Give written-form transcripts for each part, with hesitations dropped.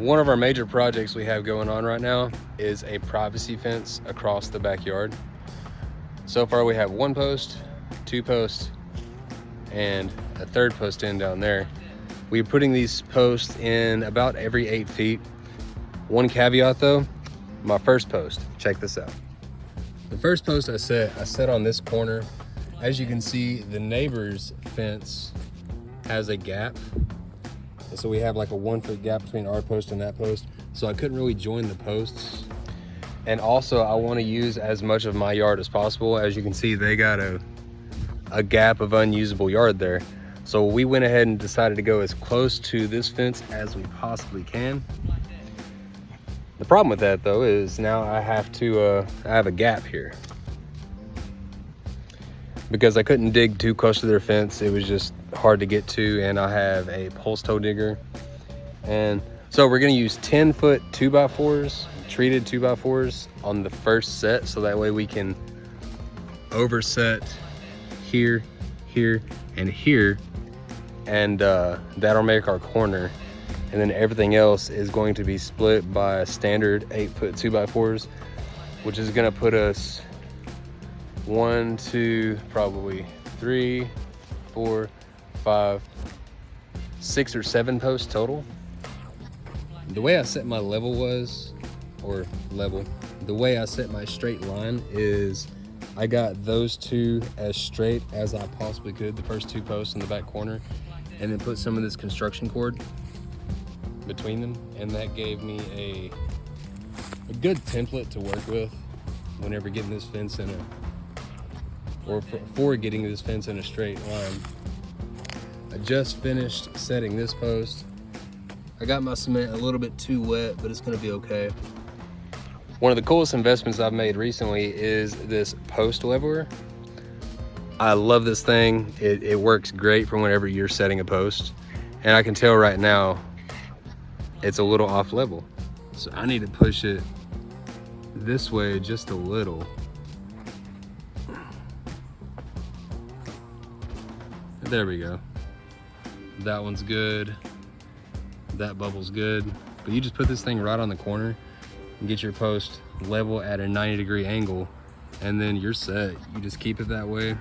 One of our major projects we have going on right now is a privacy fence across the backyard. So far we have 1 post, 2 posts, and a 3rd post in down there. We're putting these posts in about every 8 feet. One caveat though, my first post, check this out. The first post I set on this corner. As you can see, the neighbor's fence has a gap. And so we have like a 1 foot gap between our post and that post. So I couldn't really join the posts. And also I want to use as much of my yard as possible. As you can see, they got a gap of unusable yard there. So we went ahead and decided to go as close to this fence as we possibly can. The problem with that though is now I have a gap here. Because I couldn't dig too close to their fence, it was just hard to get to, and I have a post hole digger. And so we're gonna use 10-foot 2x4s, treated 2x4s on the first set, so that way we can overset here, here, and here, and that'll make our corner. And then everything else is going to be split by standard 8-foot 2x4s, which is gonna put us 1, 2, probably 3, 4, 5, 6 or 7 posts total. The way I set my level the way I set my straight line is I got those 2 as straight as I possibly could, the first 2 posts in the back corner, and then put some of this construction cord between them, and that gave me a good template to work with whenever getting this fence for getting this fence in a straight line. I just finished setting this post. I got my cement a little bit too wet, but it's gonna be okay. One of the coolest investments I've made recently is this post leveler. I love this thing. It works great for whenever you're setting a post. And I can tell right now, it's a little off level. So I need to push it this way just a little. There we go. That one's good. That bubble's good. But you just put this thing right on the corner and get your post level at a 90-degree angle, and then you're set. You just keep it that way.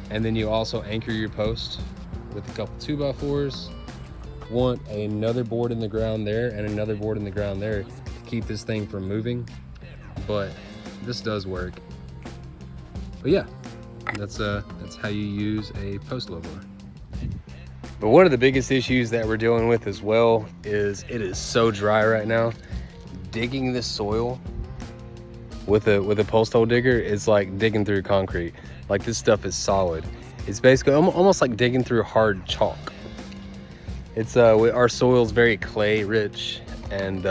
And then you also anchor your post with a couple 2x4s. Want another board in the ground there and another board in the ground there to keep this thing from moving. But this does work. But yeah, that's how you use a post leveler. But one of the biggest issues that we're dealing with as well is it is so dry right now. Digging this soil with a post hole digger is like digging through concrete. Like, this stuff is solid. It's basically almost like digging through hard chalk. It's our soil's very clay rich, and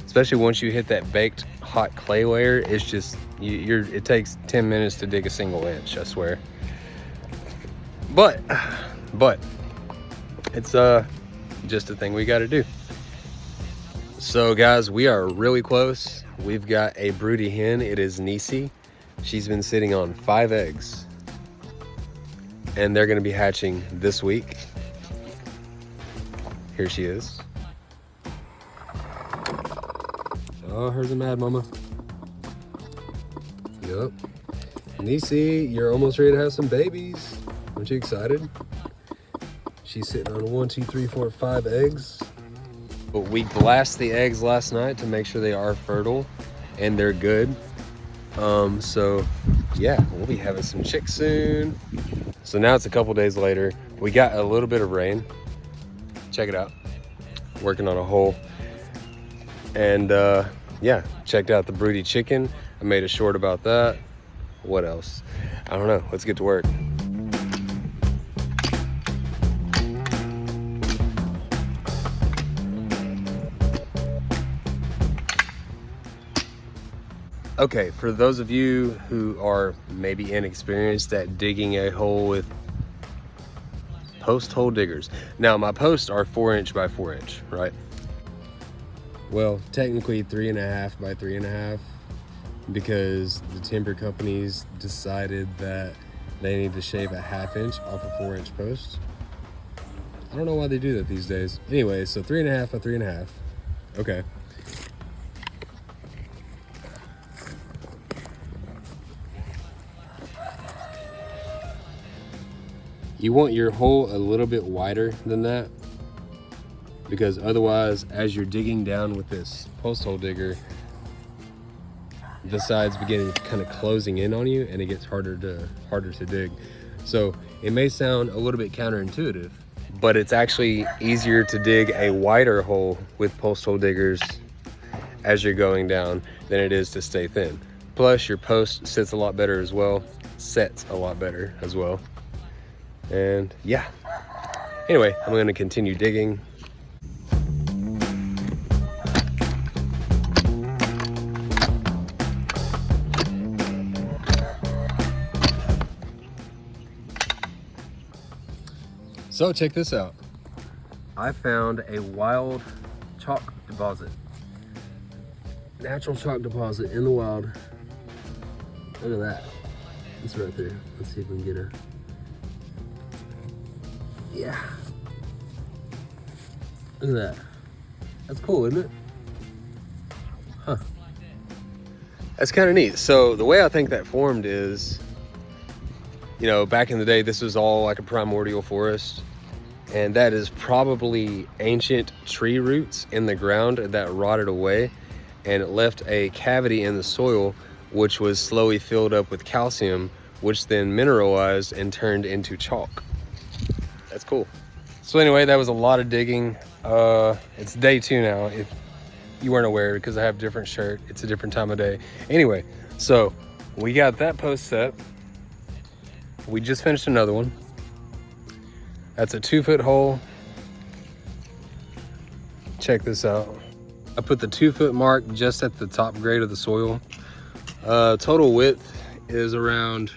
especially once you hit that baked hot clay layer, it's just it takes 10 minutes to dig a single inch, I swear. But it's just a thing we got to do. So guys, we are really close. We've got a broody hen. It is Nisi. She's been sitting on 5 eggs, and they're going to be hatching this week. Here she is. Oh, here's a mad mama. Yup. Nisi, you're almost ready to have some babies. Aren't you excited? She's sitting on 1, 2, 3, 4, 5 eggs. But we glassed the eggs last night to make sure they are fertile and they're good. So yeah, we'll be having some chicks soon. So now it's a couple days later. We got a little bit of rain. Check it out. Working on a hole. And yeah, checked out the broody chicken. I made a short about that. What else? I don't know. Let's get to work. Okay, for those of you who are maybe inexperienced at digging a hole with post hole diggers. Now, my posts are 4" by 4", right? Well, technically 3.5" by 3.5", because the timber companies decided that They need to shave a 1/2 inch off a 4-inch post. I don't know why they do that these days. Anyway, so 3.5 by 3.5. Okay. You want your hole a little bit wider than that, because otherwise, as you're digging down with this post hole digger, the sides begin kind of closing in on you, and it gets harder to dig. So it may sound a little bit counterintuitive, but it's actually easier to dig a wider hole with post hole diggers as you're going down than it is to stay thin. Plus, your post sits a lot better as well. And yeah, anyway, I'm gonna continue digging. So check this out. I found a wild chalk deposit. Natural chalk deposit in the wild. Look at that. It's right there. Let's see if we can get a... Yeah. Look at that. That's cool, isn't it? Huh. That's kind of neat. So the way I think that formed is, you know, back in the day, this was all like a primordial forest. And that is probably ancient tree roots in the ground that rotted away, and it left a cavity in the soil, which was slowly filled up with calcium, which then mineralized and turned into chalk. That's cool. So anyway, that was a lot of digging. It's day 2 now, if you weren't aware, because I have a different shirt. It's a different time of day. Anyway, so we got that post set. We just finished another one. That's a 2-foot hole. Check this out. I put the 2-foot mark just at the top grade of the soil. Total width is around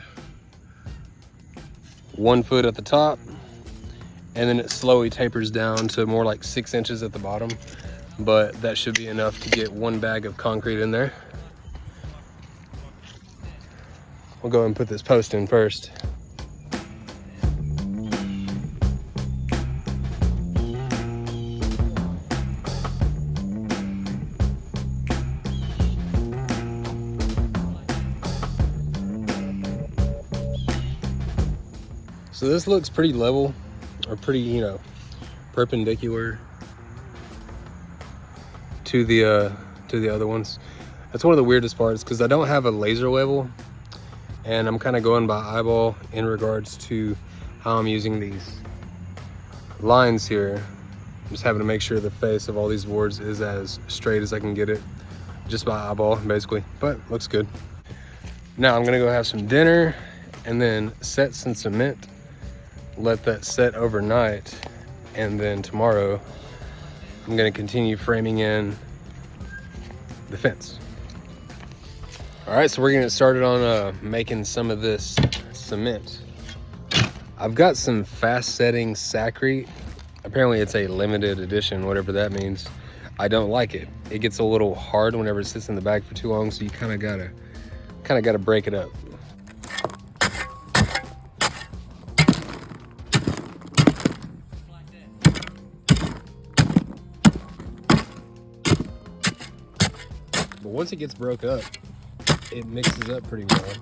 1 foot at the top, and then it slowly tapers down to more like 6 inches at the bottom, but that should be enough to get 1 bag of concrete in there. We'll go ahead and put this post in first. So this looks pretty level, or pretty, you know, perpendicular to the other ones. That's one of the weirdest parts, because I don't have a laser level, and I'm kind of going by eyeball in regards to how I'm using these lines here. I'm just having to make sure the face of all these boards is as straight as I can get it, just by eyeball, basically, but looks good. Now I'm gonna go have some dinner and then set some cement, let that set overnight, and then tomorrow I'm gonna continue framing in the fence. All right, so we're gonna get started on making some of this cement. I've got some fast setting Sacrete. Apparently it's a limited edition, whatever that means. I don't like it. It gets a little hard whenever it sits in the bag for too long, so you kind of gotta break it up. But once it gets broke up, it mixes up pretty well.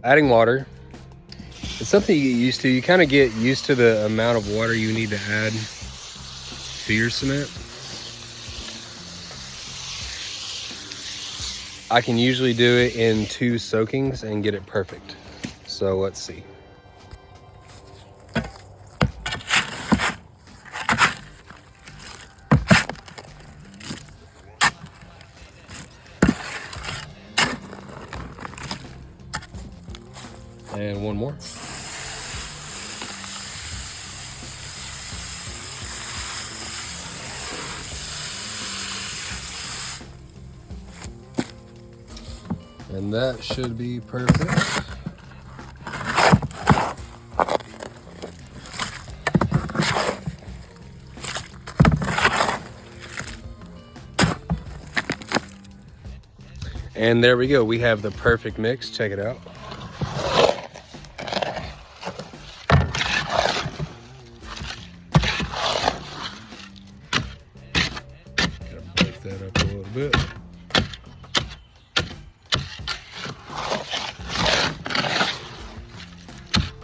Adding water, it's something you get used to. You kind of get used to the amount of water you need to add to your cement. I can usually do it in 2 soakings and get it perfect. So let's see. And 1 more. And that should be perfect. And there we go. We have the perfect mix. Check it out. Gotta break that up a little bit.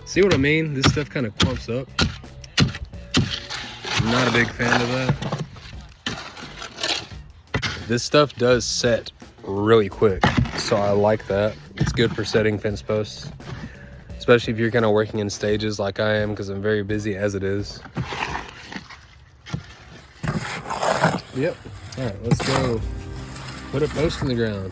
See what I mean? This stuff kind of clumps up. I'm not a big fan of that. This stuff does set really quick, so I like that. It's good for setting fence posts, especially if you're kind of working in stages like I am, because I'm very busy as it is. Yep. All right, let's go put a post in the ground.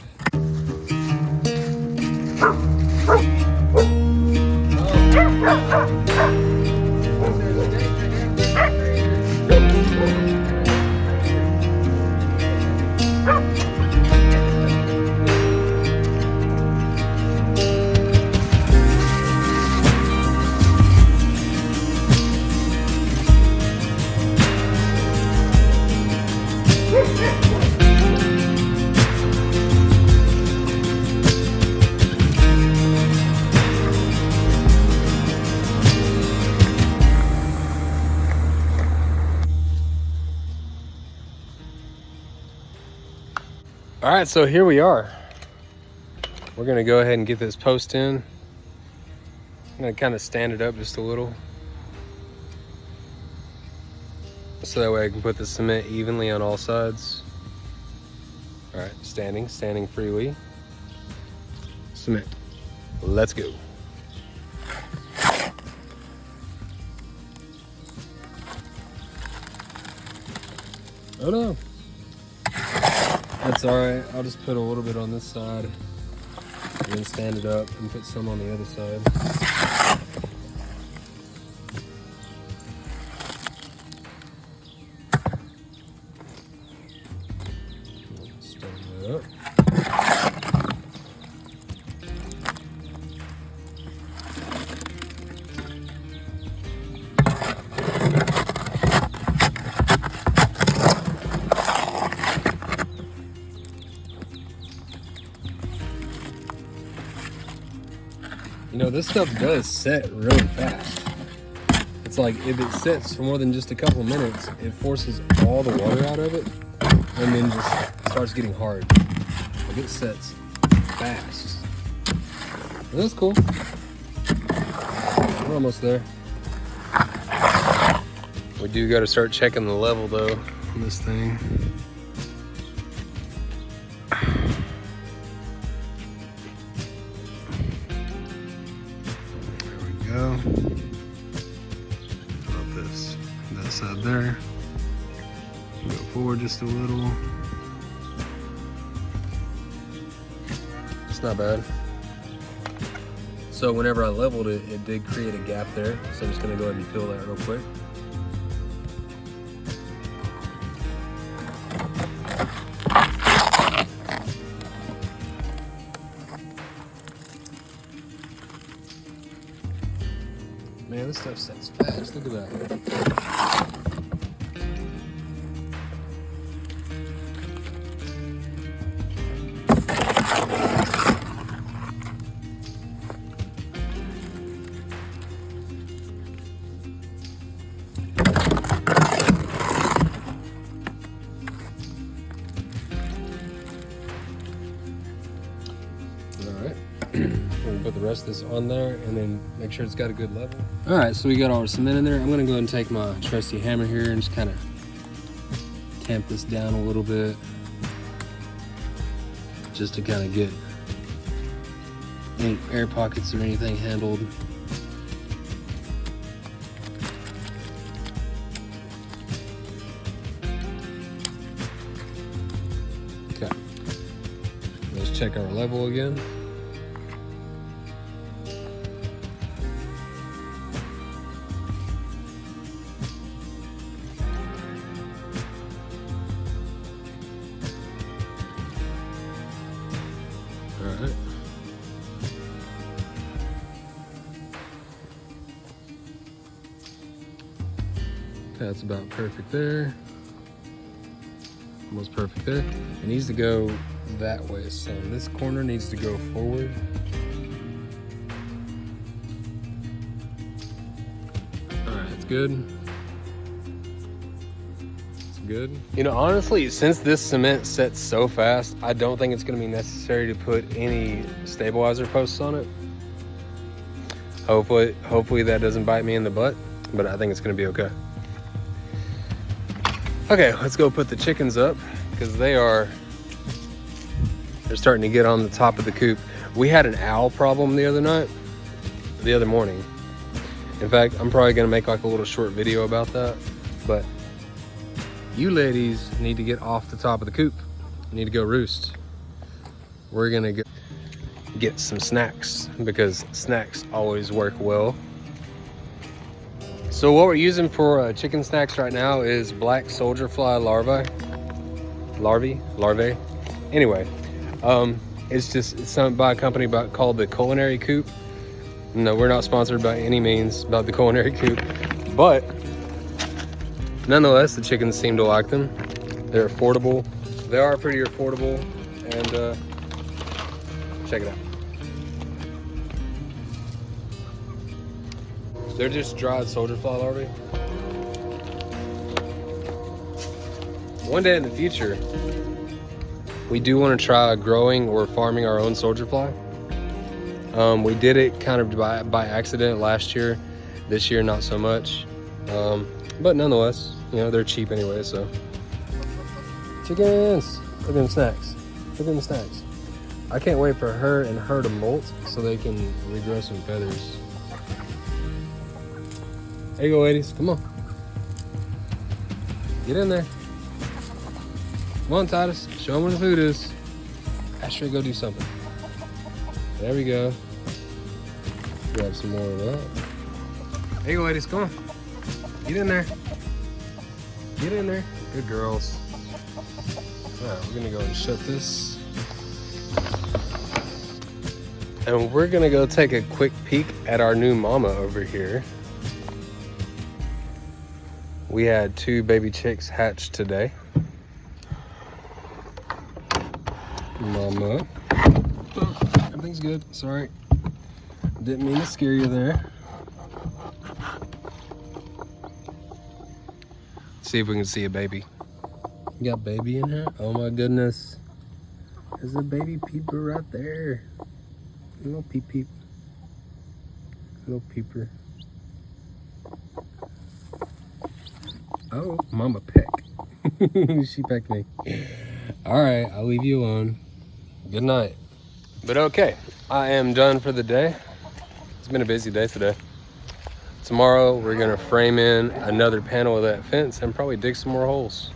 All right, so here we are. We're gonna go ahead and get this post in. I'm gonna kind of stand it up just a little, so that way I can put the cement evenly on all sides. All right, standing freely. Cement, let's go. Oh no. That's all right. I'll just put a little bit on this side and then stand it up and put some on the other side. Stand it up. You know, this stuff does set really fast. It's like if it sits for more than just a couple minutes, it forces all the water out of it and then just starts getting hard. Like it sets fast. And that's cool. We're almost there. We do got to start checking the level though on this thing. Go. How about this? That side there. Go forward just a little. It's not bad. So whenever I leveled it, it did create a gap there. So I'm just gonna go ahead and fill that real quick. Man, this stuff sets fast. Look at that. We'll put the rest of this on there and then make sure it's got a good level. All right, so we got all our cement in there. I'm gonna go ahead and take my trusty hammer here and just kind of tamp this down a little bit, just to kind of get any air pockets or anything handled. Okay, let's check our level again. Alright. That's about perfect there. Almost perfect there. It needs to go that way. So this corner needs to go forward. All right, it's good. It's good. You know, honestly, since this cement sets so fast, I don't think it's going to be necessary to put any stabilizer posts on it. Hopefully that doesn't bite me in the butt, but I think it's going to be okay. Okay, let's go put the chickens up because they're starting to get on the top of the coop. We had an owl problem the other morning. In fact, I'm probably gonna make like a little short video about that, but you ladies need to get off the top of the coop. You need to go roost. We're gonna go get some snacks because snacks always work well. So what we're using for chicken snacks right now is black soldier fly larvae. Anyway, it's something by a company called the Culinary Coop. No, we're not sponsored by any means about the Culinary Coop, but nonetheless, the chickens seem to like them. They're affordable. They are pretty affordable, and check it out. They're just dried soldier fly larvae. One day in the future, we do want to try growing or farming our own soldier fly. We did it kind of by accident last year. This year, not so much. But nonetheless, you know, they're cheap anyway, so. Chickens! Look at them snacks. Look at them snacks. I can't wait for her and her to molt so they can regrow some feathers. There you go, ladies. Come on. Get in there. Come on, Titus. Show them where the food is. Ask her to go do something. There we go. Grab some more of that. There you go, ladies. Come on. Get in there. Get in there. Good girls. All right, we're gonna go and shut this. And we're gonna go take a quick peek at our new mama over here. We had 2 baby chicks hatched today. Mama. Oh, everything's good. Sorry. Didn't mean to scare you there. See if we can see a baby. You got baby in here? Oh my goodness. There's a baby peeper right there. Little peep peep. Little peeper. Oh, mama peck. She pecked me. All right, I'll leave you alone. Good night. But okay, I am done for the day. It's been a busy day today. Tomorrow, we're gonna frame in another panel of that fence and probably dig some more holes.